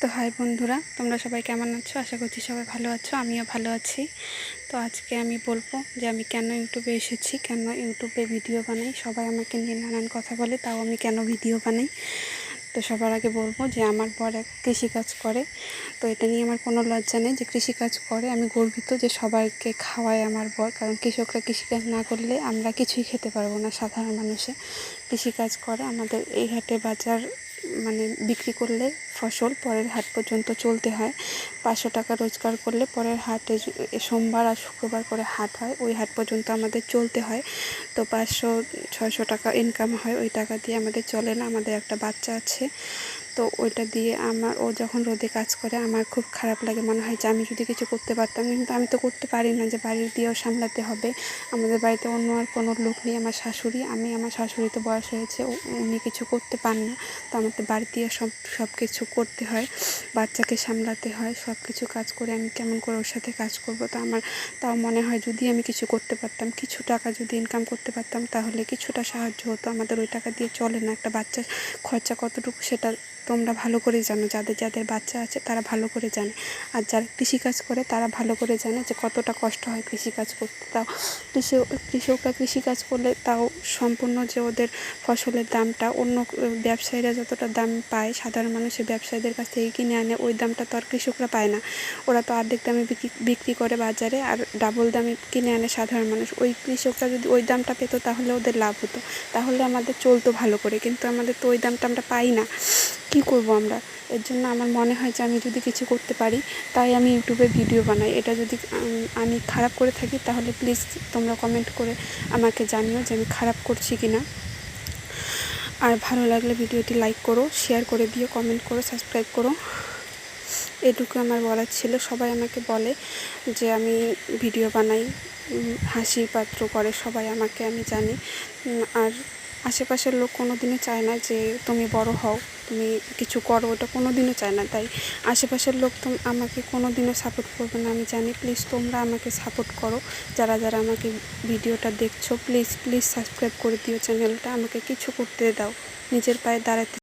তো হাই বন্ধুরা, তোমরা সবাই কেমন আছো? আশা করছি সবাই ভালো আছো, আমিও ভালো আছি। তো আজকে আমি বলবো যে আমি কেন ইউটিউবে এসেছি, কেন ইউটিউবে ভিডিও বানাই। সবাই আমাকে নিয়ে নানান কথা বলে, তাও আমি কেন ভিডিও বানাই। তো সবার আগে বলবো যে আমার বর এক কৃষিকাজ করে। তো এটা নিয়ে আমার কোনো লজ্জা নেই যে কৃষিকাজ করে। আমি গর্বিত যে সবাইকে খাওয়ায় আমার বর, কারণ কৃষকরা কৃষিকাজ না করলে আমরা কিছুই খেতে পারবো না। সাধারণ মানুষে কৃষিকাজ করে। আমাদের এই হাটে বাজার বিক্রি করলে ফসল পরের হাট পর্যন্ত চলতে হয়। 500 টাকা রোজগার করলে পরের হাটে সোমবার আর শুক্রবার করে হাট হয়, ওই হাট পর্যন্ত আমাদের চলতে হয়। তো 500-600 টাকা ইনকাম হয়, ওই টাকা দিয়ে আমাদের চলে না। আমাদের একটা বাচ্চা আছে, তো ওইটা দিয়ে ও যখন রোদে কাজ করে আমার খুব খারাপ লাগে। মনে হয় যে আমি যদি কিছু করতে পারতাম, কিন্তু আমি তো করতে পারি না, যে বাড়ির দিয়েও সামলাতে হবে। আমাদের বাড়িতে অন্য আর কোনো লোক নেই, আমার শাশুড়ি। আমার শাশুড়ি তো বয়স হয়েছে, উনি কিছু করতে পান না। তো আমাদের বাড়ি দিয়ে সব কিছু করতে হয়, বাচ্চাকে সামলাতে হয়, সব কিছু কাজ করে আমি কেমন করে ওর সাথে কাজ করব। তো তাও মনে হয় যদি আমি কিছু করতে পারতাম, কিছু টাকা যদি ইনকাম করতে পারতাম, তাহলে কিছুটা সাহায্য হতো। আমাদের ওই টাকা দিয়ে চলে না। একটা বাচ্চার খরচা কতটুকু সেটা তোমরা ভালো করেই জানো। যাদের বাচ্চা আছে তারা ভালো করে জানে, আর যারা কৃষিকাজ করে তারা ভালো করে জানে যে কতটা কষ্ট হয় কৃষিকাজ করতে। তাও কৃষকরা কৃষিকাজ করলে তাও সম্পূর্ণ যে ওদের ফসলের দামটা অন্য ব্যবসায়ীরা যতটা দাম পায়, সাধারণ মানুষের ব্যবসায়ীদের কাছ থেকে কিনে আনে, ওই দামটা তো আর কৃষকরা পায় না। ওরা তো অর্ধেক দামে বিক্রি করে বাজারে, আর ডাবল দামে কিনে আনে সাধারণ মানুষ। ওই কৃষকরা যদি ওই দামটা পেত তাহলে ওদের লাভ হতো, তাহলে আমাদের চলতো ভালো করে। কিন্তু আমাদের তো ওই দামটা আমরা পাই না, কি করব আমরা? এর জন্য আমার মনে হয় যে আমি যদি কিছু করতে পারি, তাই আমি ইউটিউবে ভিডিও বানাই। এটা যদি আমি খারাপ করে থাকি, তাহলে প্লিজ তোমরা কমেন্ট করে আমাকে জানিও যে আমি খারাপ করছি কিনা। আর ভালো লাগলে ভিডিওটি লাইক করো, শেয়ার করে দিও, কমেন্ট করো, সাবস্ক্রাইব করো। এটুকু আমার বলার ছিল। সবাই আমাকে বলে যে আমি ভিডিও বানাই, হাসির পাত্র করে সবাই আমাকে, আমি জানি। আর আশেপাশের লোক কোনো দিনও চায় না যে তুমি বড় হও, তুমি কিছু করো, ওটা কোনো দিনও চায় না। তাই আশেপাশের লোক তো আমাকে কোনো দিনও সাপোর্ট করবে না, আমি জানি। প্লিজ তোমরা আমাকে সাপোর্ট করো, যারা আমাকে ভিডিওটা দেখছো। প্লিজ সাবস্ক্রাইব করে দিও চ্যানেলটা, আমাকে কিছু করতে দাও, নিজের পায়ে দাঁড়াতে।